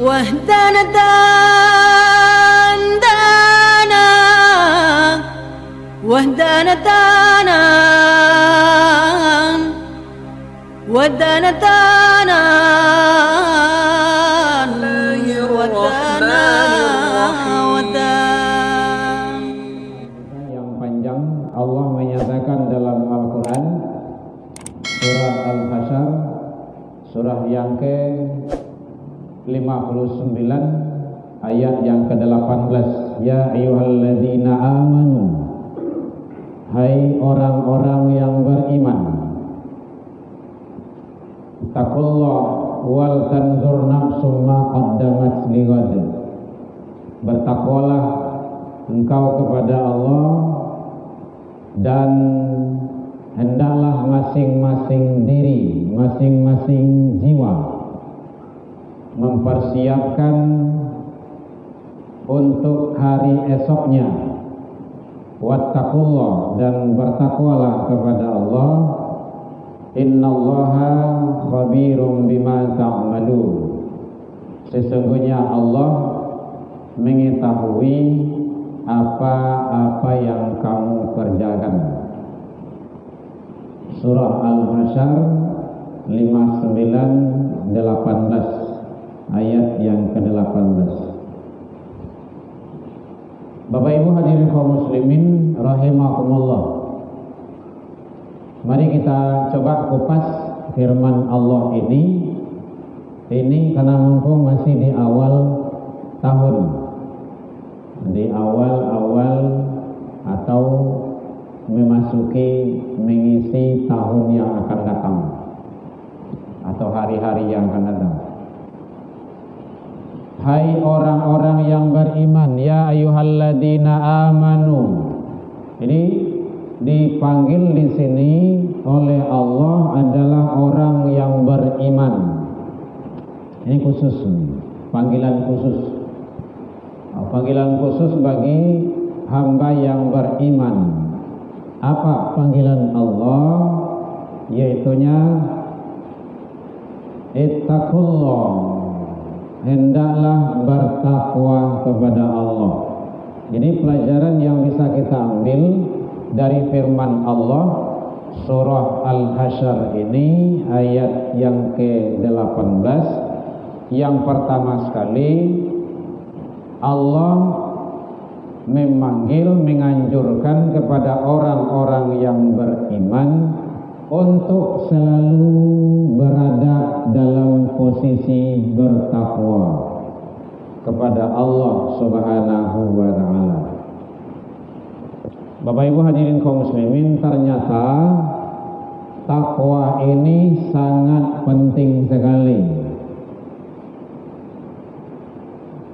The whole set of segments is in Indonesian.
واهدنا دانا واهدنا دانا ودنا دانا yang panjang Allah menyatakan dalam Al-Quran surah Al-Hasyr surah yang ke-59 ayat yang ke-18. Ya ayyuhalladzina amanu, hai orang-orang yang beriman, taqullah wal tanzur nafsum ma qaddamat lighad, bertakwalah engkau kepada Allah dan hendaklah masing-masing diri, masing-masing jiwa mempersiapkan untuk hari esoknya. Wattaqullah, dan bertakwalah kepada Allah. Innallaha khabirum bima ta'malun, sesungguhnya Allah mengetahui apa-apa yang kamu kerjakan. Surah Al-Hasyr 59:18 ayat yang ke-18. Bapak Ibu hadirin kaum muslimin rahimakumullah, mari kita coba kupas firman Allah ini karena mumpung masih di awal tahun, di awal-awal atau memasuki mengisi tahun yang akan datang atau hari-hari yang akan datang. Hai orang-orang yang beriman, ya ayyuhalladzina amanu. Jadi dipanggil di sini oleh Allah adalah orang yang beriman. Ini khusus, panggilan khusus. Panggilan khusus bagi hamba yang beriman. Apa panggilan Allah? Yaitunya ittaqullah, hendaklah bertakwa kepada Allah. Jadi pelajaran yang bisa kita ambil dari firman Allah surah Al-Hasyr ini ayat yang ke-18, yang pertama sekali Allah memanggil, menganjurkan kepada orang-orang yang beriman untuk selalu berada dalam posisi bertakwa kepada Allah Subhanahu wa ta'ala. Bapak Ibu hadirin kaum muslimin, ternyata takwa ini sangat penting sekali.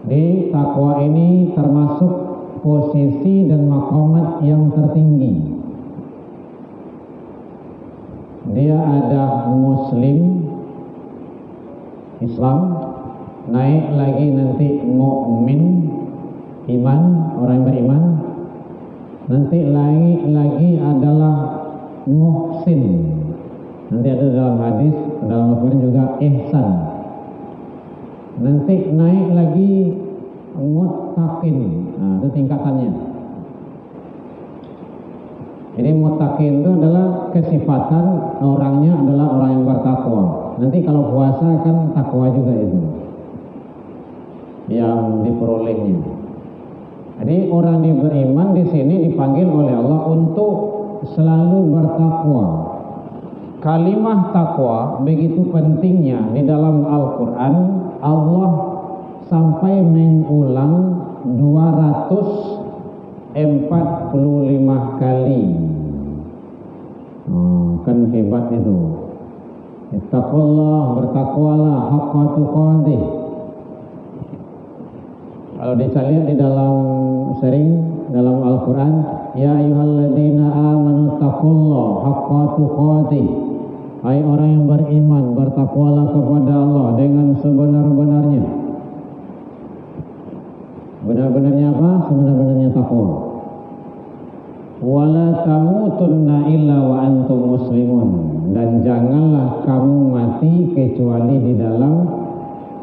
Di takwa ini termasuk posisi dan maqamat yang tertinggi. Dia ada muslim, Islam, naik lagi nanti mukmin, iman, orang yang beriman, nanti lagi adalah muhsin, nanti ada dalam hadis, dalam Al-Quran juga ihsan, nanti naik lagi muttaqin. Nah, itu tingkatannya. Jadi muttaqin itu adalah kesifatan orangnya adalah orang yang bertakwa. Nanti kalau puasa kan takwa juga itu yang diperolehnya. Jadi orang yang beriman di sini dipanggil oleh Allah untuk selalu bertakwa. Kalimah takwa begitu pentingnya di dalam Al-Quran. Allah sampai mengulang 245 kali. Kan hebat itu. Ittaqullah, bertakwalah haqqa tuqatih. Kalau dicari di dalam sering dalam Al-Quran, ya ayyuhalladzina amanu taqullah haqqa tuqatih. Hai orang yang beriman, bertakwalah kepada Allah dengan sebenar-benarnya. Benar-benarnya apa? Sebenar-benarnya takwa. Wala tamutunna illa wa antum muslimun, dan janganlah kamu mati kecuali di dalam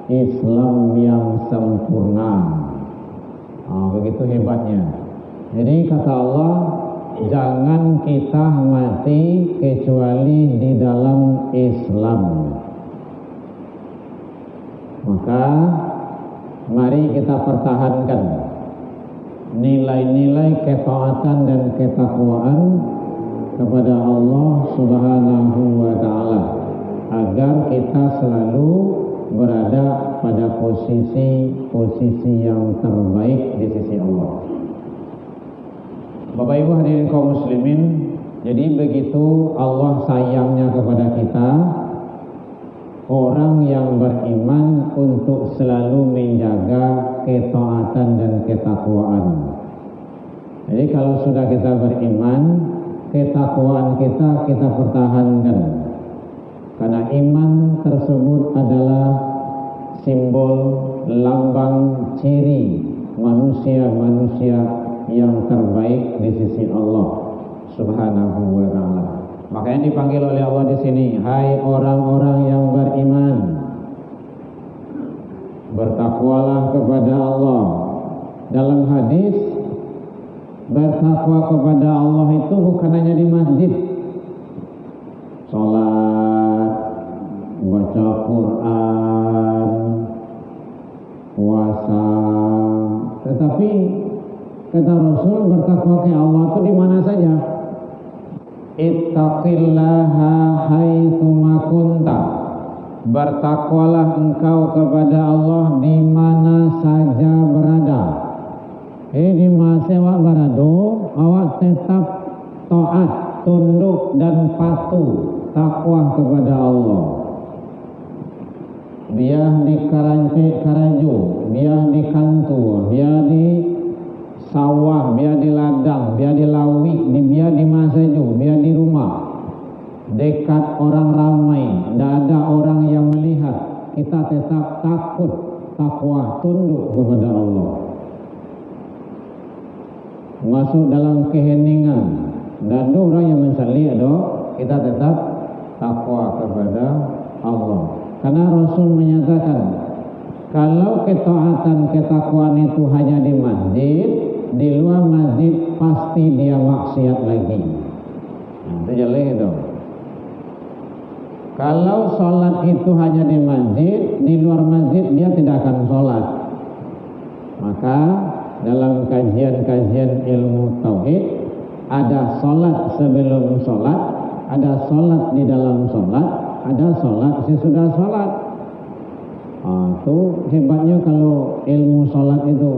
Islam yang sempurna. Begitu hebatnya. Jadi kata Allah, jangan kita mati kecuali di dalam Islam. Maka mari kita pertahankan nilai-nilai ketaatan dan ketakwaan kepada Allah Subhanahu wa taala agar kita selalu berada pada posisi yang terbaik di sisi Allah. Bapak Ibu hadirin kaum muslimin, jadi begitu Allah sayangnya kepada kita, orang yang beriman untuk selalu menjaga ketaatan dan ketakwaan. Jadi kalau sudah kita beriman, ketakwaan kita pertahankan. Karena iman tersebut adalah simbol, lambang, ciri manusia-manusia yang terbaik di sisi Allah Subhanahu wa taala. Makanya dipanggil oleh Allah di sini, hai orang-orang yang beriman, bertakwalah kepada Allah. Dalam hadis, bertakwa kepada Allah itu bukan hanya di masjid, sholat, baca Quran, puasa, tetapi kata Rasul, bertakwa ke Allah itu di mana saja. Ittaqillaha haitsu ma kunta. Bertakwalah engkau kepada Allah di mana saja berada. Di masa awak berada, awak tetap taat, tunduk dan patuh, takwa kepada Allah. Biar di Karaju, biar di kantor, biar di sawah, biar di ladang, biar di lawi, biar di masaju, biar di rumah, dekat orang ramai, tidak ada orang yang melihat, kita tetap takut, takwa, tunduk kepada Allah. Masuk dalam keheningan, tidak ada orang yang mencari, kita tetap takwa kepada Allah. Karena Rasul menyatakan, kalau ketaatan ketakwaan itu hanya di masjid, di luar masjid pasti dia maksiat lagi. Itu jelek itu. Kalau sholat itu hanya di masjid, di luar masjid dia tidak akan sholat. Maka dalam kajian-kajian ilmu tauhid ada sholat sebelum sholat, ada sholat di dalam sholat, ada sholat sesudah sholat. Itu hebatnya kalau ilmu sholat itu.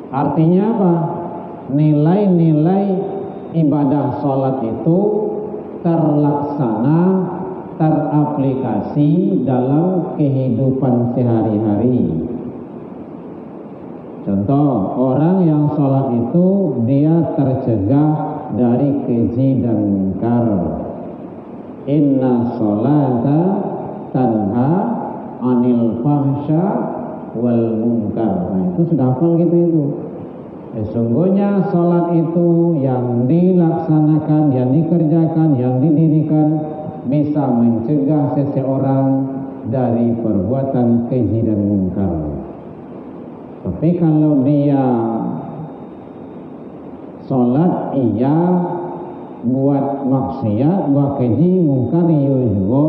Artinya apa? Nilai-nilai ibadah sholat itu terlaksana, teraplikasi dalam kehidupan sehari-hari. Contoh, orang yang sholat itu dia tercegah dari keji dan munkar. Inna sholata tanha anil fahsya wal munkar. Nah, itu sudah hafal gitu itu. Sesungguhnya sholat itu yang dilaksanakan, yang dikerjakan, yang didirikan bisa mencegah seseorang dari perbuatan keji dan munkar. Tapi kalau dia sholat iya, buat maksiat, buat keji, munkar juga,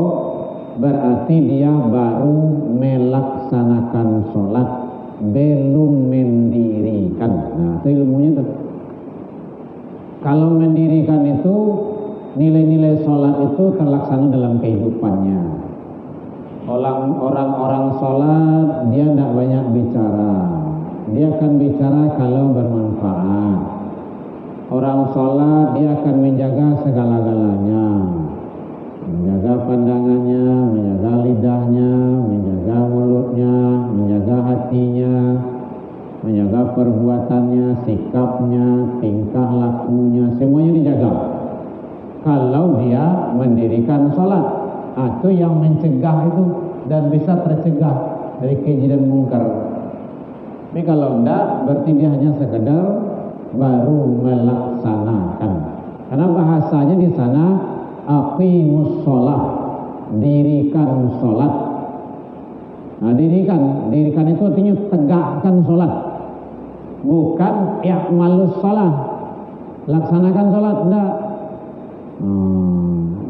berarti dia baru melaksanakan sholat, belum mendirikan. Nah, itu ilmunya tuh. Kalau mendirikan itu, nilai-nilai sholat itu terlaksana dalam kehidupannya. Orang-orang sholat, dia tidak banyak bicara. Dia akan bicara kalau bermanfaat. Orang sholat, dia akan menjaga segala-galanya. Menjaga pandangannya, menjaga lidahnya, menjaga mulutnya, menjaga hatinya, menjaga perbuatannya, sikapnya, tingkah lakunya, semuanya dijaga. Kalau dia mendirikan sholat, itu yang mencegah itu dan bisa tercegah dari keji dan munkar. Tapi kalau enggak, berarti dia hanya sekedar baru melaksanakan. Karena bahasanya di sana aqimus sholat, dirikan sholat. Nah, dirikan itu artinya tegakkan sholat, bukan i'malus sholat, laksanakan sholat, enggak.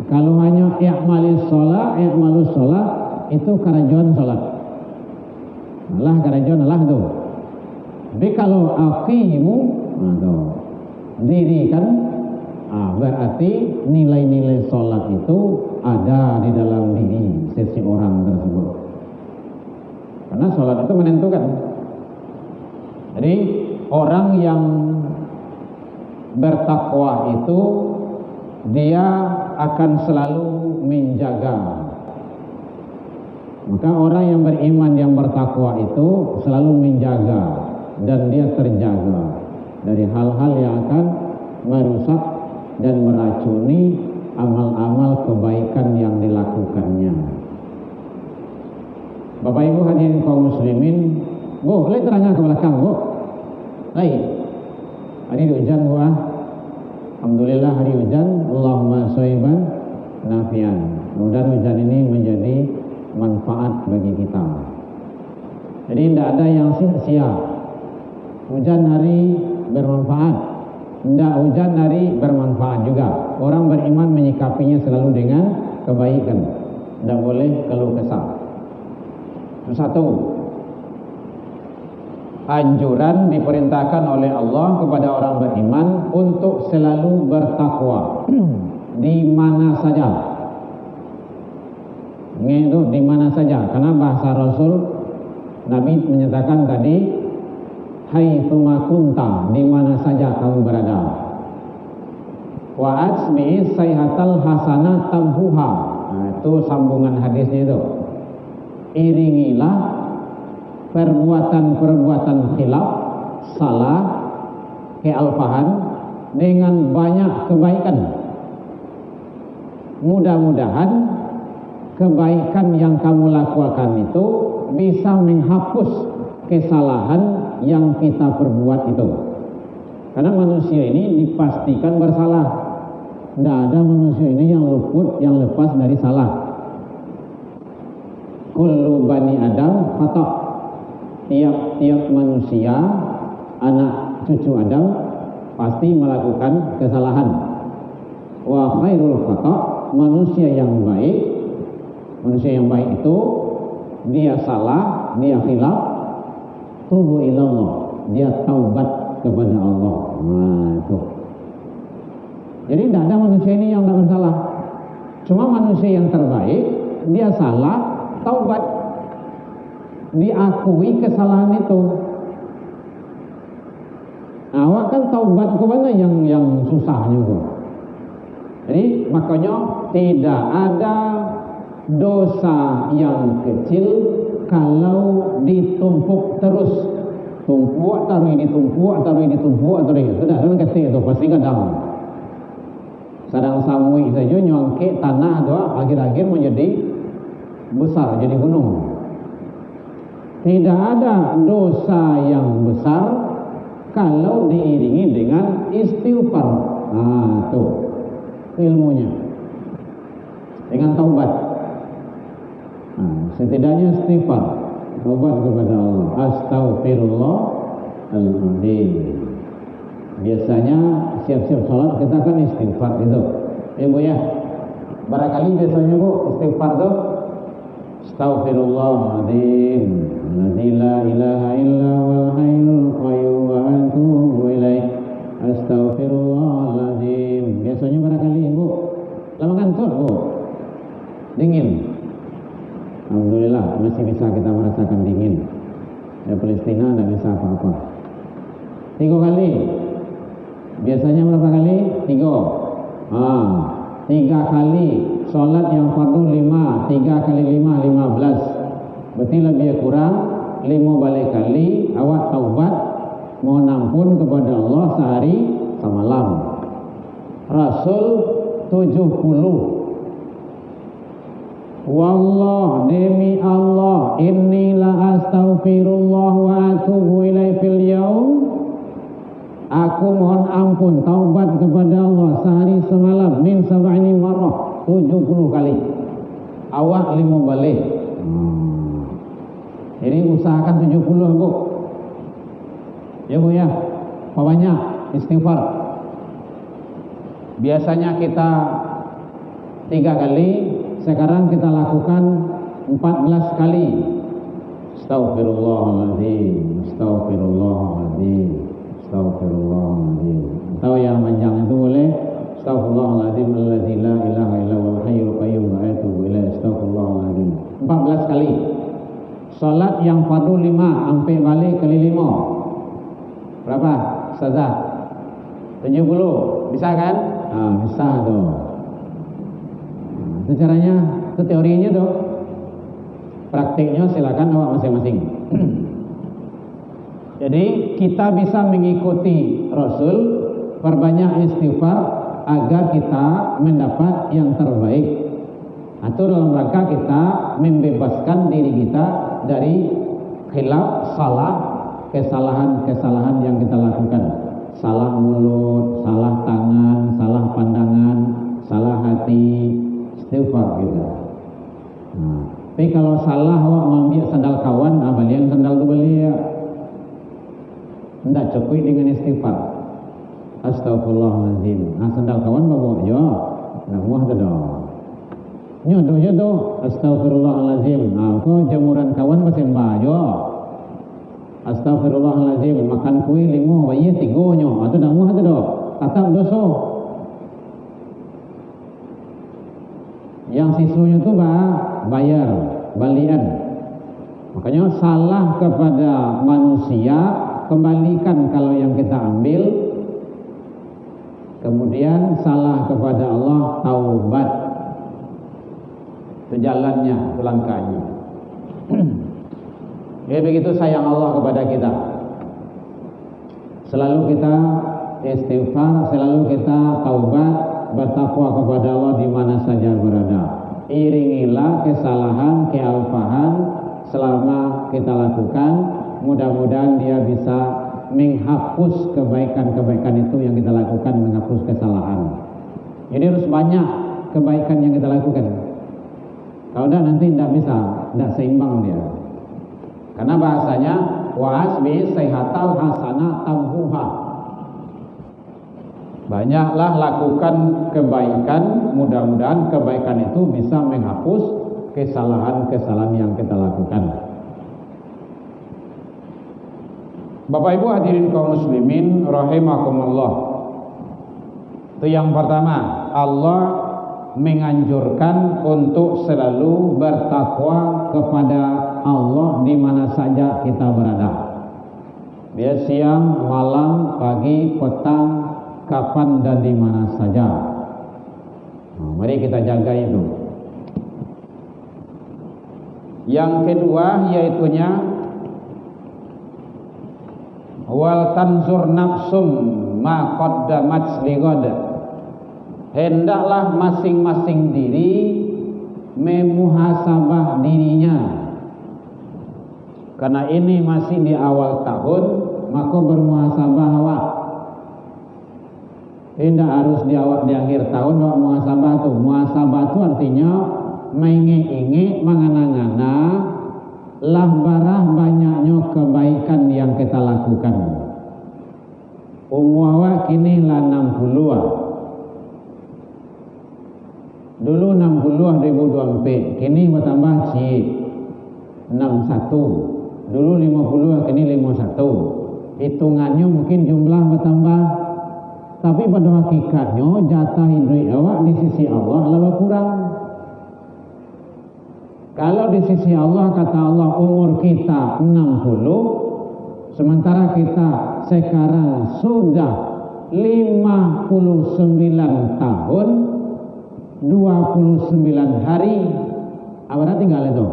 Kalau hanya i'malus sholat itu kerajuan sholat, Allah kerajuan Allah tuh. Tapi kalau aqimu, dirikan, berarti nilai-nilai sholat itu ada di dalam diri seseorang tersebut. Karena sholat itu menentukan. Jadi orang yang bertakwa itu dia akan selalu menjaga. Maka orang yang beriman yang bertakwa itu selalu menjaga dan dia terjaga dari hal-hal yang akan merusak dan meracuni amal-amal kebaikan yang dilakukannya. Bapak Ibu hadirin kaum muslimin, Bu, boleh terangkan ke belakang, Bu. Baik. Hari hujan, Bu. Alhamdulillah hari hujan, Allahumma shayban nafian. Mudah-mudahan hujan ini menjadi manfaat bagi kita. Jadi tidak ada yang sia-sia. Hujan hari bermanfaat, tidak hujan hari bermanfaat juga. Orang beriman menyikapinya selalu dengan kebaikan. Tidak boleh keluh kesah. Satu, anjuran diperintahkan oleh Allah kepada orang beriman untuk selalu bertakwa di mana saja. Itu di mana saja, karena bahasa Rasul Nabi menyatakan tadi, haitsuma kunta, di mana saja kamu berada. Wa asmi sayhatal hasanah tamhuha. Nah, itu sambungan hadisnya itu. Iringilah perbuatan-perbuatan khilaf, salah, kealpahan dengan banyak kebaikan. Mudah-mudahan kebaikan yang kamu lakukan itu bisa menghapus kesalahan yang kita perbuat itu. Karena manusia ini dipastikan bersalah. Tidak ada manusia ini yang luput, yang lepas dari salah. Kullu bani Adam khata. Tiap-tiap manusia, anak cucu Adam pasti melakukan kesalahan. Wa khairul khata, manusia yang baik itu dia salah, dia khilaf, tubu ilallah, dia taubat kepada Allah. Nah, itu. Jadi tidak ada manusia ini yang tidak bersalah. Cuma manusia yang terbaik, dia salah, taubat, diakui kesalahan itu. Awak kan taubat ke mana yang susahnya kok. Jadi makanya tidak ada dosa yang kecil kalau ditumpuk terus. Tumpuk taruh ini, tumpuk taruh ini, tumpuk taruh ini. Sudah, memang kecil itu pasti kadang. Sedang samui saja nyongkek tanah doa akhir-akhir menjadi besar, jadi gunung. Tidak ada dosa yang besar kalau diiringi dengan istighfar. Nah, tuh ilmunya. Dengan taubat. Nah, setidaknya istighfar, taubat kepada Allah. Astaghfirullahaladzim. Biasanya siap-siap sholat kita kan istighfar itu. Bu ya, barangkali biasanya Bu istighfar tuh Astaghfirullahaladzim, la ilaha illa wal hayyul qayyum wa atubu ilaih. Astaghfirullahaladzim. Biasanya barangkali Bu lama ngantuk Bu, dingin. Alhamdulillah masih bisa kita merasakan dingin. Ya Palestina tidak bisa apa-apa. 3 kali. Biasanya berapa kali? 3. 3 kali. Sholat yang fardu 5. 3 kali 5, 15. Berarti lebih kurang 5 balik kali. Awak taubat, mohon ampun kepada Allah sehari semalam. Rasul 70. Wallah, demi Allah, inni la astaghfirullah wa atubu ilaih fil yaum. Aku mohon ampun, taubat kepada Allah sehari semalam min sab'ini marrah, 70 kali. Awak 5 balik. Jadi usahakan 70 Bu. Ya Bu ya. Banyak istighfar. Biasanya kita 3 kali, sekarang kita lakukan 14 kali. Astaghfirullahaladzim, astaghfirullahaladzim, astaghfirullahaladzim. Atau yang panjang itu boleh. Astaghfirullahaladzim alladzi la ilaha illa huwal hayyul qayyum wa atubu ilaihi. Astaghfirullahaladzim 14 kali. Salat yang fardu 5 sampai balik kali 5. Berapa? Ustazah? 70. Bisa kan? Bisa tuh. Itu caranya, itu teorinya tuh. Praktiknya silakan awak masing-masing. Jadi kita bisa mengikuti Rasul, perbanyak istighfar agar kita mendapat yang terbaik. Atau dalam rangka kita membebaskan diri kita dari khilaf, salah, kesalahan-kesalahan yang kita lakukan. Salah mulut, salah tangan, salah pandangan, salah hati, istighfar kita. Tapi kalau salah awak ngambil sandal kawan, balian sandal tu beli ya. Tidak cukup dengan istighfar. Astaghfirullahaladzim. Sandal kawan bawa ya. Nak muah tu dah. Nyodoh je tu. Astaghfirullahaladzim. Kau jamuran kawan pasang baju. Astaghfirullahaladzim. Makan kuih 5, bayi 3 nyo. Itu dah muah tu dah. Tatap dosa. Yang sisunya tu bayar, balian. Makanya salah kepada manusia kembalikan kalau yang kita ambil. Kemudian salah kepada Allah, taubat. Itu jalannya, itu langkahnya. Ya begitu sayang Allah kepada kita. Selalu kita istighfar, selalu kita taubat, bertakwa kepada Allah di mana saja berada. Iringilah kesalahan, kealpahan selama kita lakukan. Mudah-mudahan dia bisa menghapus kebaikan-kebaikan itu yang kita lakukan, menghapus kesalahan. Jadi harus banyak kebaikan yang kita lakukan. Kalau tidak nanti tidak bisa, tidak seimbang dia. Karena bahasanya wa'asbi sayhatal hasanah tamhuha. Banyaklah lakukan kebaikan, mudah-mudahan kebaikan itu bisa menghapus kesalahan-kesalahan yang kita lakukan. Bapak Ibu hadirin kaum muslimin rahimakumullah. Itu yang pertama, Allah menganjurkan untuk selalu bertakwa kepada Allah di mana saja kita berada. Biar siang, malam, pagi, petang, kapan dan di mana saja. Mari kita jaga itu. Yang kedua yaitunya wal tanzur nafsum ma qaddamat lighad. Hendaklah masing-masing diri memuhasabah dirinya. Karena ini masih di awal tahun, maka bermuhasabah awak. Tidak harus di akhir tahun awak muhasabah tu. Muhasabah tu artinya mengingat, mengana-ngana lah barah banyaknya kebaikan yang kita lakukan. Umur awak kini lah 60. Dulu 60 2024, kini bertambah 61. Dulu 50, kini 51. Hitungannya mungkin jumlah bertambah, tapi pada hakikatnya jatah duit awak di sisi Allah lebih kurang. Kalau di sisi Allah, kata Allah umur kita 60, sementara kita sekarang sudah 59 tahun 29 hari. Apa tinggal itu?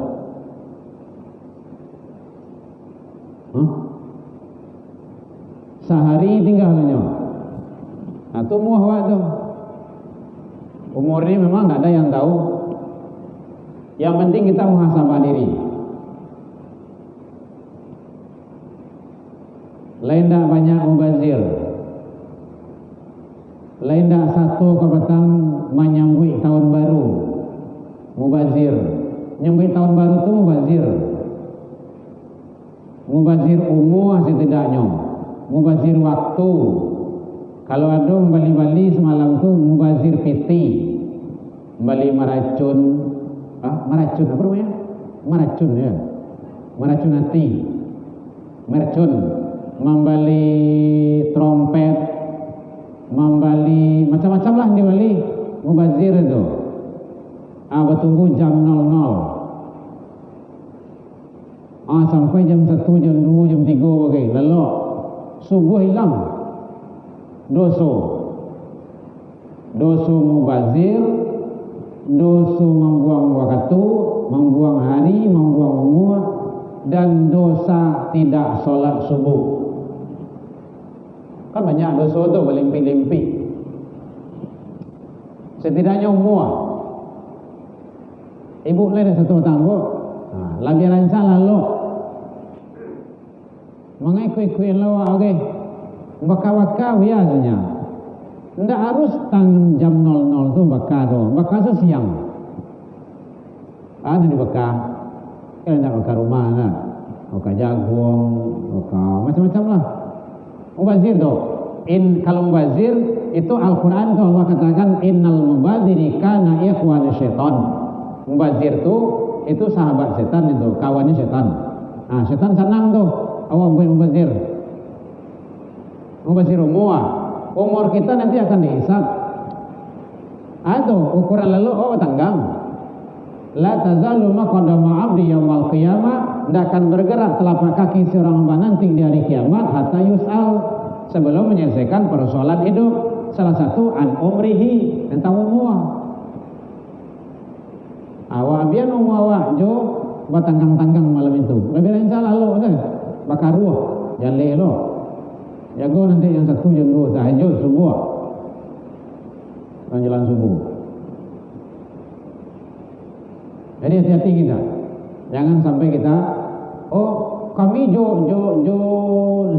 Sehari tinggalnya. Nah itu muah tu. Umur ini memang tidak ada yang tahu. Yang penting kita muhasabah diri. Lain tak banyak mubazir. Lain tak satu kepetang menyambut tahun baru. Mubazir. Nyambut tahun baru tu mubazir. mubazir umur setidaknya, mubazir waktu. Kalau ada bali-bali semalam tu mubazir piti, bali meracun, meracun apa namanya? Meracun ya, meracun hati, meracun, membali trompet, membali macam-macam lah di Bali, mubazir itu. Bertunggu jam 00. Sampai jam 1, jam 2, jam 3 bagai. Lalu subuh hilang. Dosa mubazir, dosa membuang waktu, membuang hari, membuang umur, dan dosa tidak solat subuh. Kan banyak dosa tu berlimpi-limpi. Setidaknya umur. Ibu lain satu tangguh. Lagi rancang lalu. Mengikui lawa okey. Baka-baka biasanya. Tidak harus tang jam 00 tu baka tu. Baka tu siang. Ada di baka. Kan nak baka rumah lah. Baka jagung, baka macam-macam lah. Mubazir tu. Kalau mubazir itu Al-Quran tu Allah katakan innal mubaziri kana ikhwan syaitan. Mubazir tu itu sahabat setan, itu kawannya setan. Setan senang tu awak buat mubazir. Mubazir umur kita nanti akan dihisab. Itu ukuran lalu tanggang. La tazalu maqdama 'abdi yaumil qiyamah, tidak akan bergerak telapak kaki seorang hamba nanti di hari kiamat hatta yus'al, sebelum menyelesaikan persoalan hidup. Salah satu an umrihi, tentang umur. Awak biar umur awak jo batanggang-tanggang malam itu. Lebih insya Allah kan. Bakar ruh, jale lo. Jago nanti yang 1 jam 2 tahajud subuh. Menjelang subuh. Jadi hati-hati kita. Jangan sampai kita kami jo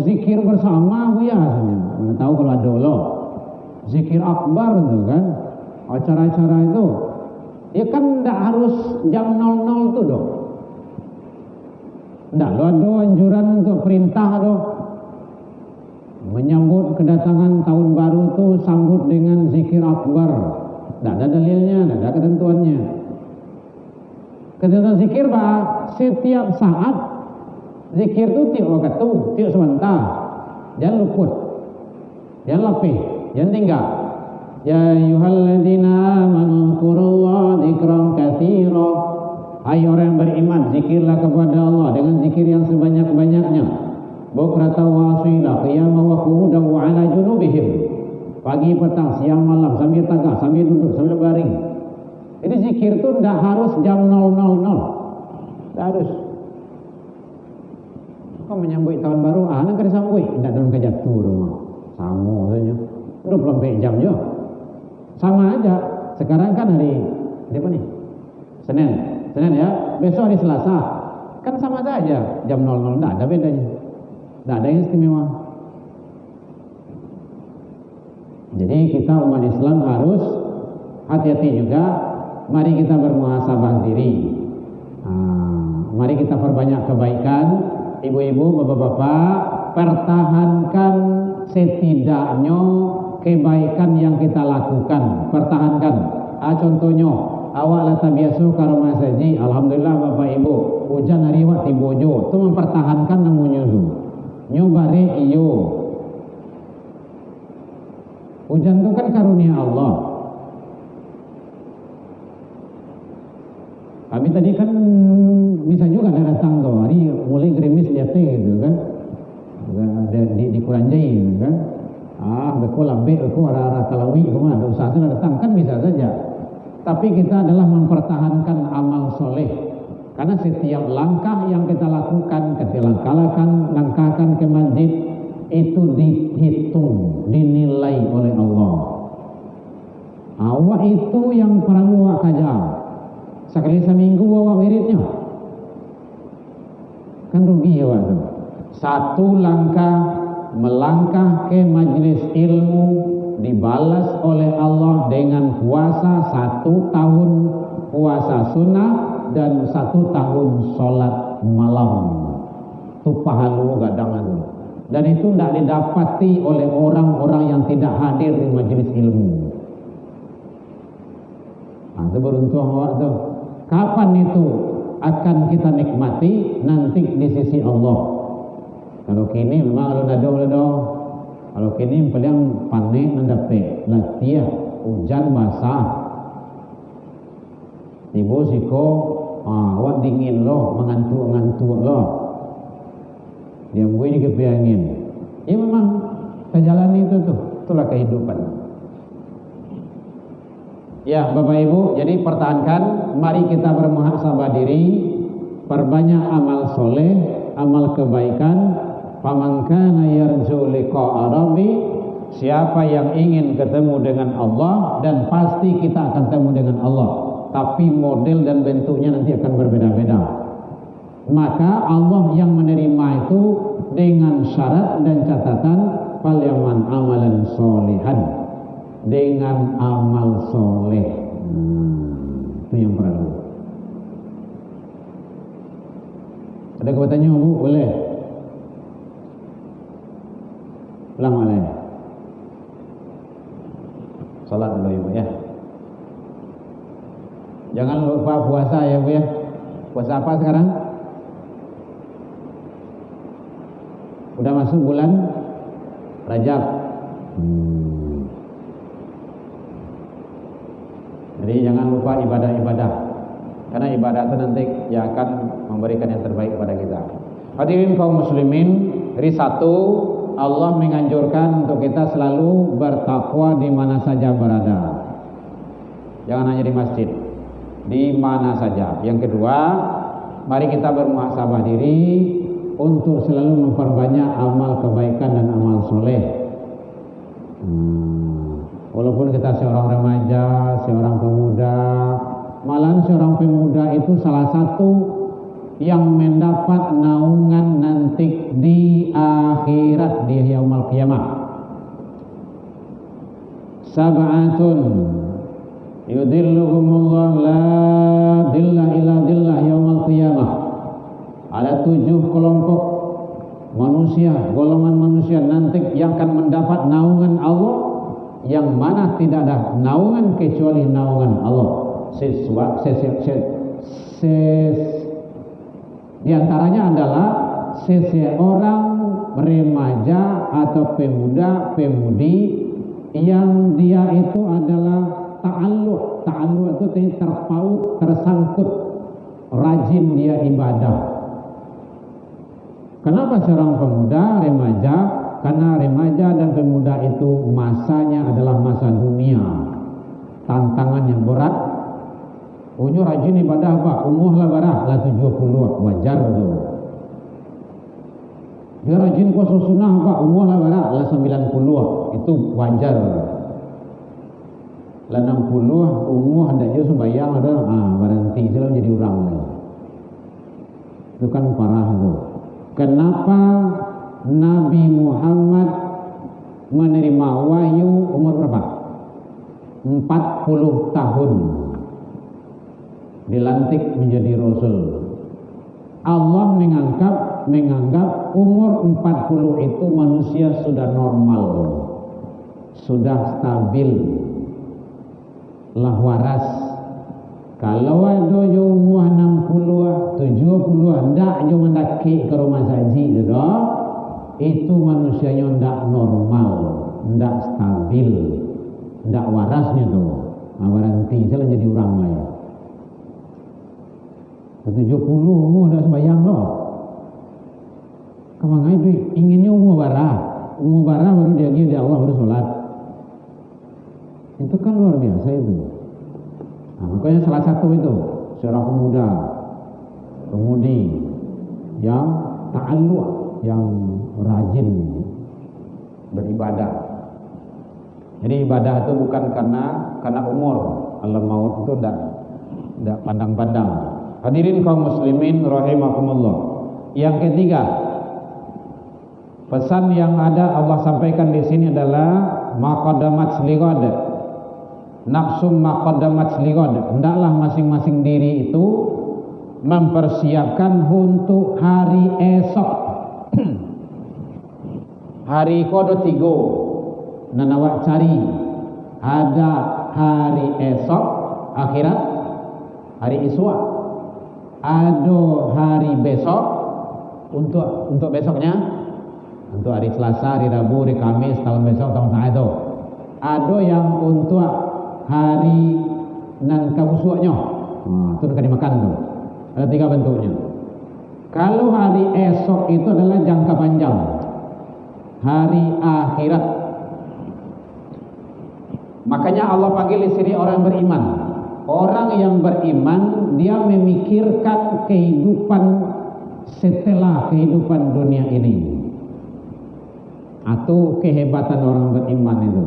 zikir bersama biasanya. Mana tahu kalau ada lo. Zikir akbar itu kan. Acara-acara itu. Ya kan tidak harus jam 00 tu dong. Tidak, lo ada anjuran untuk perintah do. Menyambut kedatangan tahun baru tu sambut dengan zikir akbar. Tidak ada dalilnya, tidak ada ketentuannya. Ketentuan zikir setiap saat. Zikir tu tiap waktu, tiap sebentar. Jangan luput, jangan lapih, jangan tinggal. Ya ayyuhalladzina amanu dzkurullaha dzikran katsira. Hai orang yang beriman, zikirlah kepada Allah dengan zikir yang sebanyak-banyaknya. Bukratan wa asila, qiyaman wa qu'udan wa 'ala junubihim. Pagi, petang, siang, malam, sambil tegak, sambil duduk, sambil baring. Jadi zikir itu tidak harus jam 000. Tidak harus. Kau menyambut tahun baru, nak kena sambut. Tidak dalam kejatuh rumah. Sama saja. 24 jam je. Sama aja. Sekarang kan hari apa nih? Senin ya. Besok hari Selasa. Kan sama saja. Jam 00 tidak ada bedanya. Tidak ada yang istimewa. Jadi kita umat Islam harus hati-hati juga. Mari kita bermuhasabah diri. Mari kita perbanyak kebaikan. Ibu-ibu, bapak-bapak, pertahankan setidaknya kebaikan yang kita lakukan. Pertahankan. Contohnya, awak lata biasa ke rumah saji. Alhamdulillah bapak ibu, hujan hari wak tibojo. Itu mempertahankan namanya itu. Nyobari iyo. Hujan itu kan karunia Allah. Kami tadi kan bisa juga ada datang tuh hari mulai gerimis lihat gitu kan. Ada di Kuranjai kan. Beko lambe, beko arah-arah Kalawi, kemana usaha itu datang kan bisa saja. Tapi kita adalah mempertahankan amal soleh. Karena setiap langkah yang kita lakukan, ketika langkahkan ke masjid, itu dihitung, dinilai oleh Allah. Awak itu yang perang awak kajar. Sekali seminggu awak wiridnya. Kan rugi awak tu. Satu langkah melangkah ke majlis ilmu dibalas oleh Allah dengan puasa 1 tahun puasa sunnah dan 1 tahun sholat malam. Itu pahalu gadangan. Dan itu tidak didapati oleh orang-orang yang tidak hadir di majelis ilmu. Nah, itu beruntung awak tuh. Kapan itu akan kita nikmati? Nanti di sisi Allah. Kalau kini memang ledo. Kalau kini paling panik mendapat latihan hujan basah. Ibu siko, awak dingin loh, mengantuk loh. Dia gue ini kepiangin. Ya memang jalan itu tuh, itulah kehidupan. Ya Bapak Ibu, jadi pertahankan, mari kita bermuhasabah diri, perbanyak amal soleh, amal kebaikan. Faman kana yarju liqa'a rabbi, siapa yang ingin ketemu dengan Allah, dan pasti kita akan ketemu dengan Allah, tapi model dan bentuknya nanti akan berbeda-beda. Maka Allah yang menerima itu dengan syarat dan catatan falyaman amalan solihan, dengan amal soleh. Itu yang perlu. Ada kebatanya Bu? Boleh? Ulang oleh. Salat dulu Ibu ya. Jangan lupa puasa ya Bu ya. Puasa apa sekarang? Udah masuk bulan Rajab. Jadi jangan lupa ibadah-ibadah, karena ibadah itu nanti yang akan memberikan yang terbaik kepada kita. Hadirin kaum muslimin, dari satu, Allah menganjurkan untuk kita selalu bertakwa di mana saja berada. Jangan hanya di masjid, di mana saja. Yang kedua, mari kita bermuhasabah diri untuk selalu memperbanyak amal kebaikan dan amal soleh. Walaupun kita seorang remaja, seorang pemuda, malahan seorang pemuda itu salah satu yang mendapat naungan nanti di akhirat, di yaumul qiyamah. Sab'atun yudilluhumullah la dilla illa dillah yaumul qiyamah. Ada 7 kelompok manusia, golongan manusia nanti yang akan mendapat naungan Allah, yang mana tidak ada naungan kecuali naungan Allah. Di antaranya adalah seseorang remaja atau pemuda-pemudi yang dia itu adalah ta'alluq. Ta'alluq itu terpaut, tersangkut, rajin dia ibadah. Kenapa seorang pemuda, remaja? Karena remaja dan pemuda itu masanya adalah masa dunia, tantangan yang berat. Unyu rajin ibadah Pak, umuh lah barah lah 70, wajar tu. Dia rajin puasa sunnah Pak, umuh lah barah lah 90, itu wajar. Lah 60 umuh ada je sembahyang ada, berhenti selalu jadi orang lagi. Itu kan parah tu. Kenapa Nabi Muhammad menerima wahyu umur berapa? 40 tahun. Dilantik menjadi Rasul. Allah menganggap umur 40 itu manusia sudah normal, sudah stabil, lah waras. Kalau ada yang umur 60, 70, hendak yang mendaki ke rumah saji itu manusianya hendak normal, hendak stabil, hendak warasnya tu. Berhenti selalu jadi orang lain. 70 umur dah sembahyang loh. Kamu ngai inginnya umur bara baru dia Allah baru sholat. Itu kan luar biasa itu. Makanya salah satu itu seorang pemuda, pemudi yang ta'alluq, yang rajin beribadah. Jadi ibadah itu bukan karena umur. Kalau maut itu tidak pandang-pandang. Hadirin kaum muslimin rahimakumullah. Yang ketiga, pesan yang ada Allah sampaikan di sini adalah maqaddamat lighad. Nafsu maqaddamat lighad. Hendaklah masing-masing diri itu mempersiapkan untuk hari esok. hari kodo tigo nanawak cari ada hari esok akhirat, hari iswa, ada hari besok untuk besoknya, untuk hari Selasa, hari Rabu, hari Kamis, tahun besok, tahun sana itu. Ada yang untuk hari nan kabusuknya, itu akan dimakan tuh. Ada 3 bentuknya. Kalau hari esok itu adalah jangka panjang, hari akhirat. Makanya Allah panggil di sini orang beriman. Orang yang beriman dia memikirkan kehidupan setelah kehidupan dunia ini. Atau kehebatan orang beriman itu.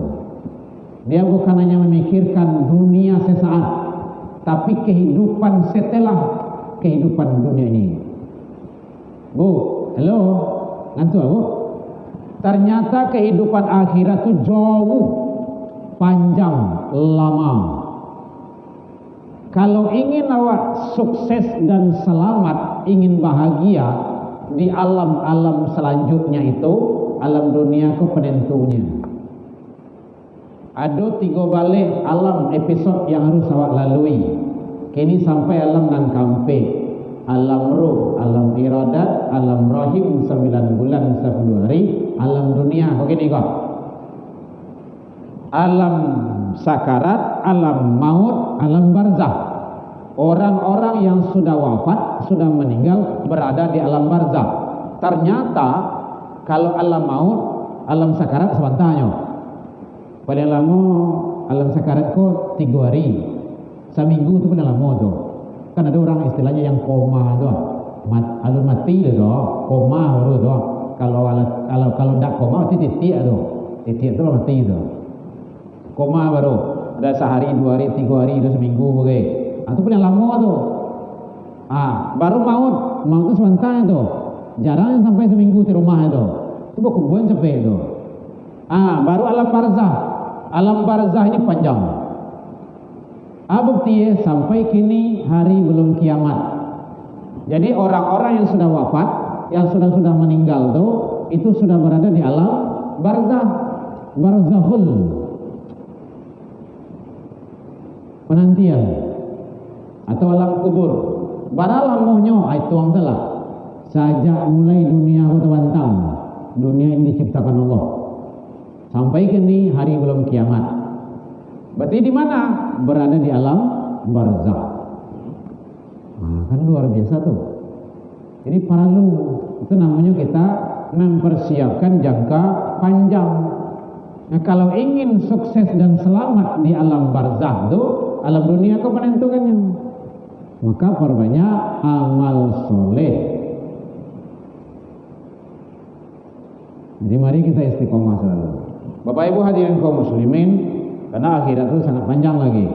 Dia bukan hanya memikirkan dunia sesaat, tapi kehidupan setelah kehidupan dunia ini. Bu, halo, ngantuk Bu? Ternyata kehidupan akhirat itu jauh panjang, lama. Kalau ingin awak sukses dan selamat, ingin bahagia di alam-alam selanjutnya itu, alam dunia itu penentunya. Ada 3 balik alam episod yang harus awak lalui. Kini sampai alam nan kampe, alam ruh, alam iradat, alam rahim 9 bulan 10 hari, alam dunia. Kok gini kok? Alam sakarat, alam maut, alam barzah. Orang-orang yang sudah wafat, sudah meninggal, berada di alam barzah. Ternyata kalau alam maut, alam sakarat sebentarnya. Paling lama alam sakarat kok 3 hari, seminggu tu pun lama tu. Kan ada orang istilahnya yang koma tu, alun mati tu, koma baru tu. Kalau tak koma, titik tu, titik tu mati tu. Koma baru, ada sehari, 2 hari, 3 hari, itu seminggu bagai. Itu pun lama tu. Baru maut tu sebentar tu. Jarang sampai seminggu di rumah tu. Itu bukan cepet tu. Baru alam barzah. Alam barzah ini panjang. Bukti sampai kini hari belum kiamat. Jadi orang-orang yang sudah wafat, yang sudah meninggal tu, itu sudah berada di alam barzah, barzahul, penantian, atau alam kubur. Baralah mohnya itu ang salah. Sejak mulai dunia aku terbentang, dunia ini diciptakan Allah. Sampai kini hari belum kiamat. Berarti di mana? Berada di alam barzah. Kan luar biasa tuh. Jadi perlu itu namanya kita mempersiapkan jangka panjang. Nah, kalau ingin sukses dan selamat di alam barzah itu, alam dunia kau menentukannya. Maka perbanyak amal soleh. Jadi mari kita istiqomah selalu. Bapak Ibu hadirin kaum muslimin, karena akhirat itu sangat panjang lagi.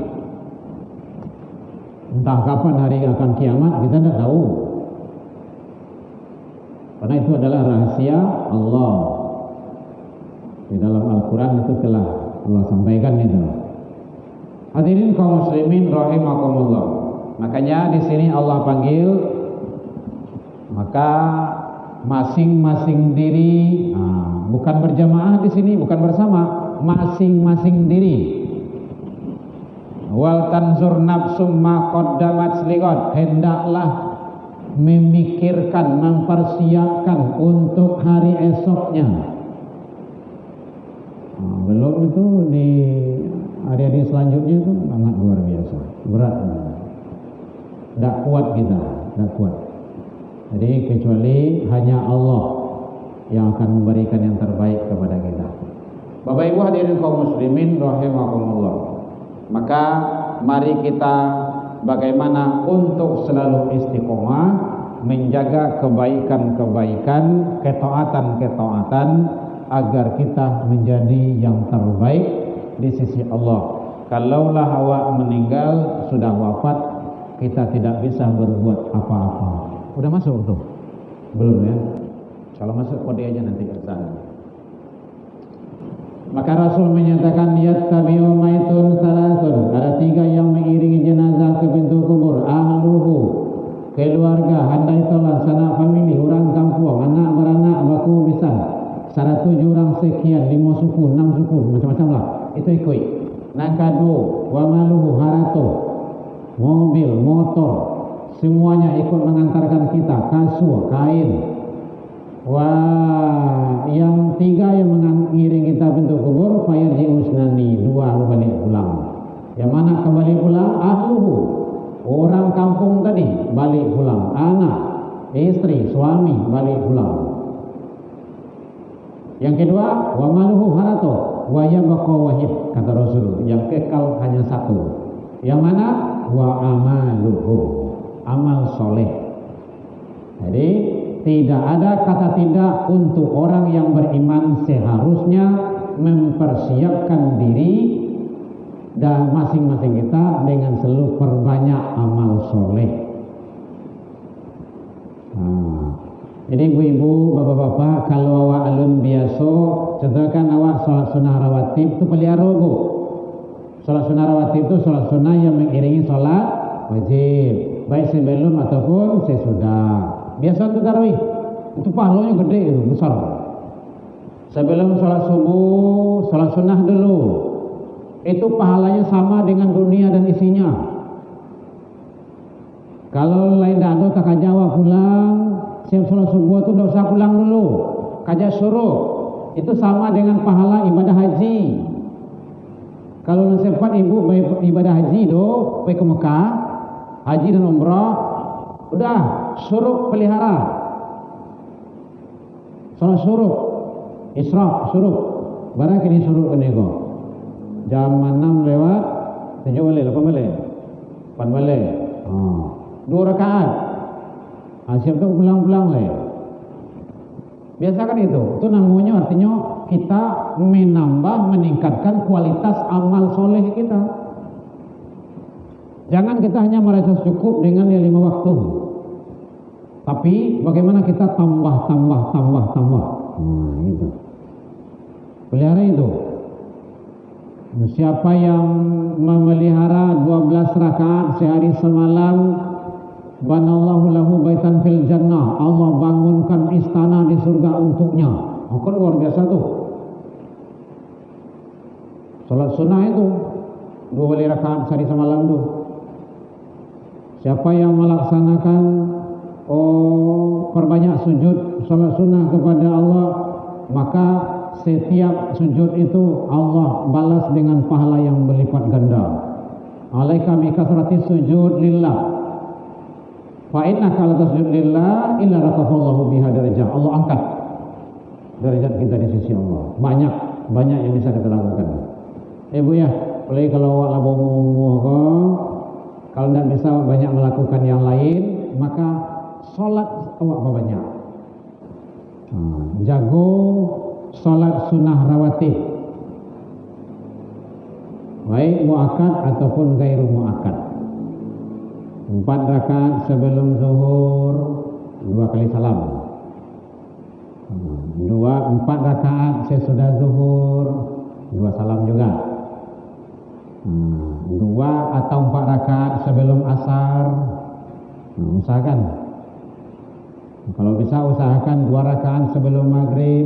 Entah kapan hari akan kiamat kita tidak tahu. Karena itu adalah rahasia Allah. Di dalam Al-Quran itu telah Allah sampaikan itu. Hadirin kaum muslimin rahimakumullah. Makanya di sini Allah panggil, maka masing-masing diri, bukan berjamaah di sini, bukan bersama, masing-masing diri. Wal tanzur nafsum ma qaddamat liqad, hendaklah memikirkan, mempersiapkan untuk hari esoknya. Belum itu di hari-hari selanjutnya itu sangat luar biasa, berat. Tidak kuat kita, tidak kuat. Jadi kecuali hanya Allah yang akan memberikan yang terbaik kepada kita. Bapak Ibu hadirin kaum muslimin rahimakumullah. Maka mari kita bagaimana untuk selalu istiqomah, menjaga kebaikan-kebaikan, ketaatan-ketaatan agar kita menjadi yang terbaik di sisi Allah. Kalaulah awak meninggal, sudah wafat, kita tidak bisa berbuat apa-apa. Udah masuk tuh? Belum ya? Kalau masuk kode aja nanti ke sana. Maka Rasul menyatakan yattabi'u maitun salasun. Ada 3 yang mengiringi jenazah ke pintu kubur. Ahluhu, keluarga, handai tolan, sanak famili, orang kampung, anak beranak, baku bisan. 107 sekian, 5 suku, 6 suku, macam-macam lah. Itu ikut. Nakadu, wa maluhu harato, mobil, motor, semuanya ikut mengantarkan kita, kasur, kain. Wah, yang 3 yang mengiring kita pintu kubur, fayarji usnani, 2 balik pulang. Yang mana kembali pulang? Ahluhu, orang kampung tadi balik pulang, anak, istri, suami balik pulang. Yang kedua, wa maluhu harato, wa yabqa wahid, kata Rasul, yang kekal hanya 1. Yang mana? Wa amaluhu, amal soleh. Jadi tidak ada kata tidak untuk orang yang beriman, seharusnya mempersiapkan diri dan masing-masing kita dengan selalu perbanyak amal soleh. Jadi ibu-ibu, bapak-bapak, kalau awak alun biasa, contohkan awak sholat sunnah rawatib itu pelihara bu. Sholat sunnah rawatib itu sholat sunnah yang mengiringi sholat wajib, baik sebelum ataupun sesudah. Biasa untuk tarawih itu pahalanya gede, itu besar. Sebelum sholat subuh, sholat sunnah dulu, itu pahalanya sama dengan dunia dan isinya. Kalau lain dado tak jawab pulang, siap sholat subuh itu tidak usah pulang dulu, kaja suruh, itu sama dengan pahala ibadah haji. Kalau sempat ibu ibadah haji do, pergi ke Mekah, haji dan umrah, udah suruh pelihara, sholat suruh, isra suruh, barang kini suruh kenego. Jam 6 lewat 7 balik, 8 balik, 8 balik, 2 rakaat. Siap tu pulang-pulang lah. Biasakan itu namanya artinya kita meningkatkan kualitas amal soleh kita. Jangan kita hanya merasa cukup dengan yang 5 waktu. Tapi bagaimana kita tambah. Gitu. Pelihara itu. Siapa yang memelihara 12 rakaat sehari semalam, banallahu lahu baitan fil jannah, Allah bangunkan istana di surga untuknya. Kan luar biasa tuh. Salat sunnah itu 2 rakaat sehari semalam tuh. Siapa yang melaksanakan perbanyak sujud salat sunnah kepada Allah, maka setiap sujud itu Allah balas dengan pahala yang berlipat ganda. Alaika bi kasrati sujud lillah, fa innaka la tasjud lillah illa rafa'allahu biha darajah. Allah angkat derajat kita di sisi Allah. Banyak yang bisa kita lakukan. Bu ya, apalagi kalau awak laboh kalau tidak bisa banyak melakukan yang lain, maka sholat awak banyak. Jago sholat sunnah rawatib, baik muakkad ataupun gairu muakkad. 4 rakaat sebelum zuhur, 2 kali salam. 4 rakaat sesudah zuhur, 2 salam juga. 2 atau 4 rakaat sebelum asar. Usahakan. Kalau bisa usahakan 2 rakaat sebelum maghrib,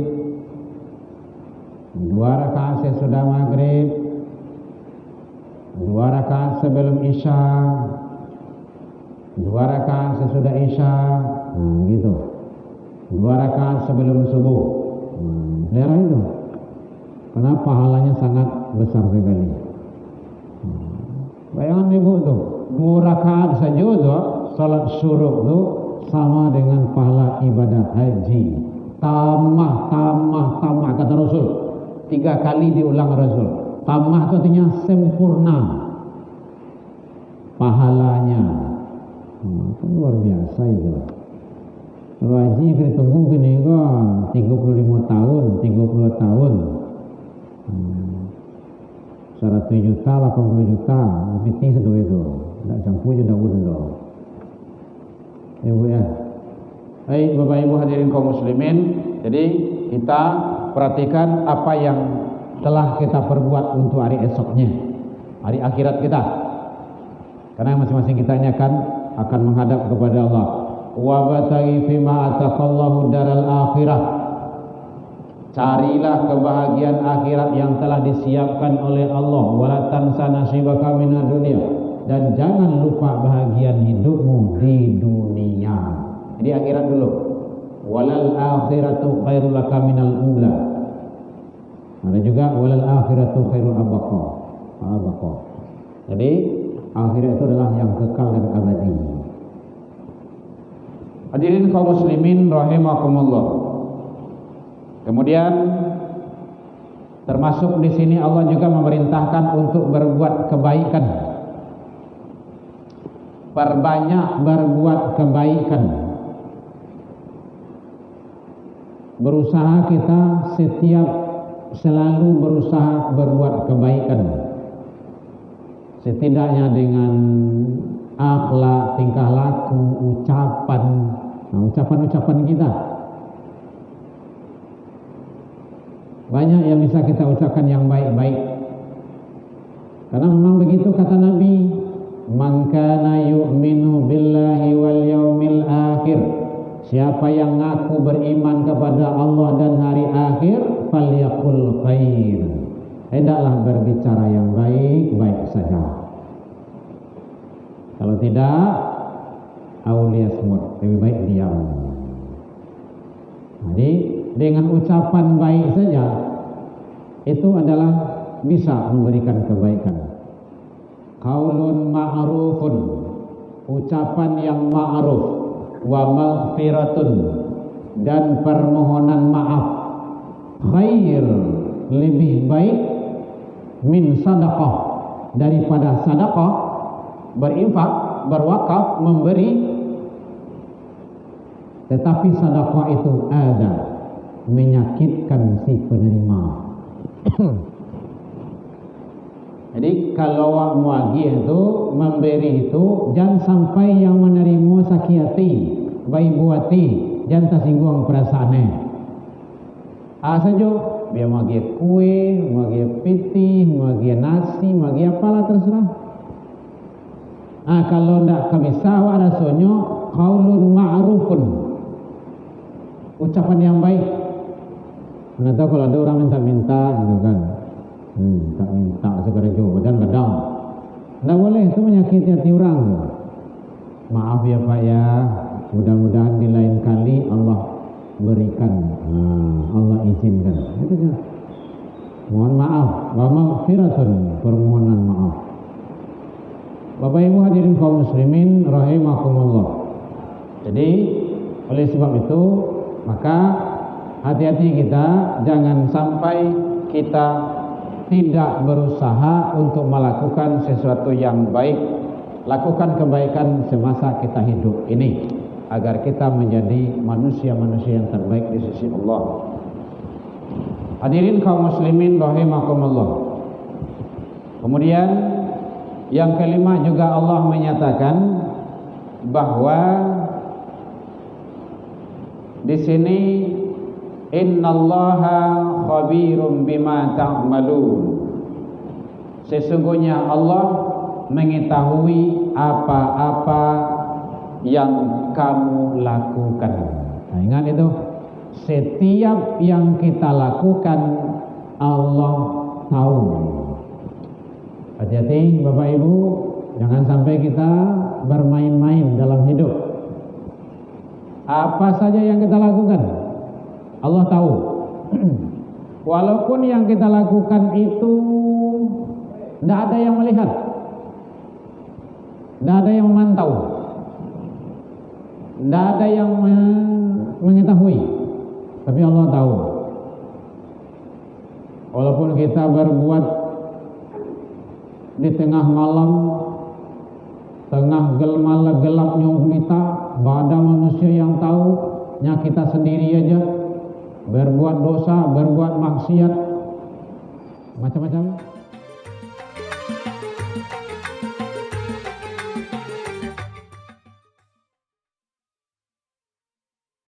2 rakaat sesudah maghrib, 2 rakaat sebelum isya, 2 rakaat sesudah isya, gitu. 2 rakaat sebelum subuh. Pelihara itu, karena pahalanya sangat besar sekali. Bayangan ibu tuh, 2 rakaat saja tuh, salat syuruk tuh sama dengan pahala ibadah haji. Tamah kata Rasul. 3 kali diulang Rasul. Tamah itu artinya sempurna pahalanya. Kan luar biasa itu. Kalau haji kita tunggu gini kok 35 tahun, 30 tahun. 100 juta, 80 juta, lebih tinggi itu. Tak campur je dah dulu. Ibu ya. Baik Bapak Ibu hadirin kaum muslimin, jadi kita perhatikan apa yang telah kita perbuat untuk hari esoknya, hari akhirat kita. Karena masing-masing kita ini akan menghadap kepada Allah. Wa bataghi fima ataqallahu daral akhirah. Carilah kebahagiaan akhirat yang telah disiapkan oleh Allah. Wala tansa nasibaka minad dunya, dan jangan lupa bahagian hidupmu di dunia. Jadi akhirat dulu. Walal akhiratu khairul laka minal ula. Ada juga walal akhiratu khairul abqa. Jadi akhirat itu adalah yang kekal dan abadi. Hadirin kaum muslimin rahimakumullah. Kemudian termasuk di sini Allah juga memerintahkan untuk berbuat kebaikan. Perbanyak berbuat kebaikan. Berusaha kita selalu berusaha berbuat kebaikan. Setidaknya dengan akhlak, tingkah laku, ucapan kita. Banyak yang bisa kita ucapkan yang baik-baik. Karena memang begitu kata Nabi, "Man kana yu'minu billahi wal yaumil akhir." Siapa yang ngaku beriman kepada Allah dan hari akhir, falyaqul khair. Hendaklah berbicara yang baik-baik saja. Kalau tidak, auliyasmut, lebih baik diam. Jadi dengan ucapan baik saja itu adalah bisa memberikan kebaikan. Qaulun ma'rufun, ucapan yang ma'ruf, wa maghfiratun, dan permohonan maaf, khair, lebih baik min sadaqah, daripada sadaqah, berinfak, berwakaf, memberi. Tetapi sedekah itu ada menyakitkan si penerima. Jadi kalau muagi itu memberi itu jangan sampai yang menerima sakit hati, baik buati, jangan tersinggung perasaannya. Saja biar muagi kue, muagi piti, muagi nasi, muagi apalah terserah. Kalau tidak bisa ada sonyo qaulun ma'rufun, ucapan yang baik. Nggak tahu kalau ada orang minta-minta gitu kan, minta segera jauh kadang-kadang nggak boleh, itu menyakiti hati orang. Maaf ya Pak ya, mudah-mudahan di lain kali Allah berikan, Allah izinkan. Itu kan. Mohon maaf, wa maghfiratun, permohonan maaf. Bapak Ibu hadirin kaum muslimin rahimakumullah. Jadi oleh sebab itu maka hati-hati kita, jangan sampai kita tidak berusaha untuk melakukan sesuatu yang baik. Lakukan kebaikan semasa kita hidup ini agar kita menjadi manusia-manusia yang terbaik di sisi Allah. Hadirin kaum muslimin rahimakumullah. Kemudian yang kelima juga Allah menyatakan bahwa di sini innallaha khabirum bima ta'malun. Sesungguhnya Allah mengetahui apa-apa yang kamu lakukan. Nah, ingat itu, setiap yang kita lakukan Allah tahu. Hati-hati Bapak Ibu, jangan sampai kita bermain-main dalam hidup. Apa saja yang kita lakukan Allah tahu. Walaupun yang kita lakukan itu tidak ada yang melihat, tidak ada yang memantau, tidak ada yang mengetahui, tapi Allah tahu. Walaupun kita berbuat di tengah malam, tengah gelapnya kita, tidak ada manusia yang tahu, hanya kita sendiri aja berbuat dosa, berbuat maksiat, macam-macam.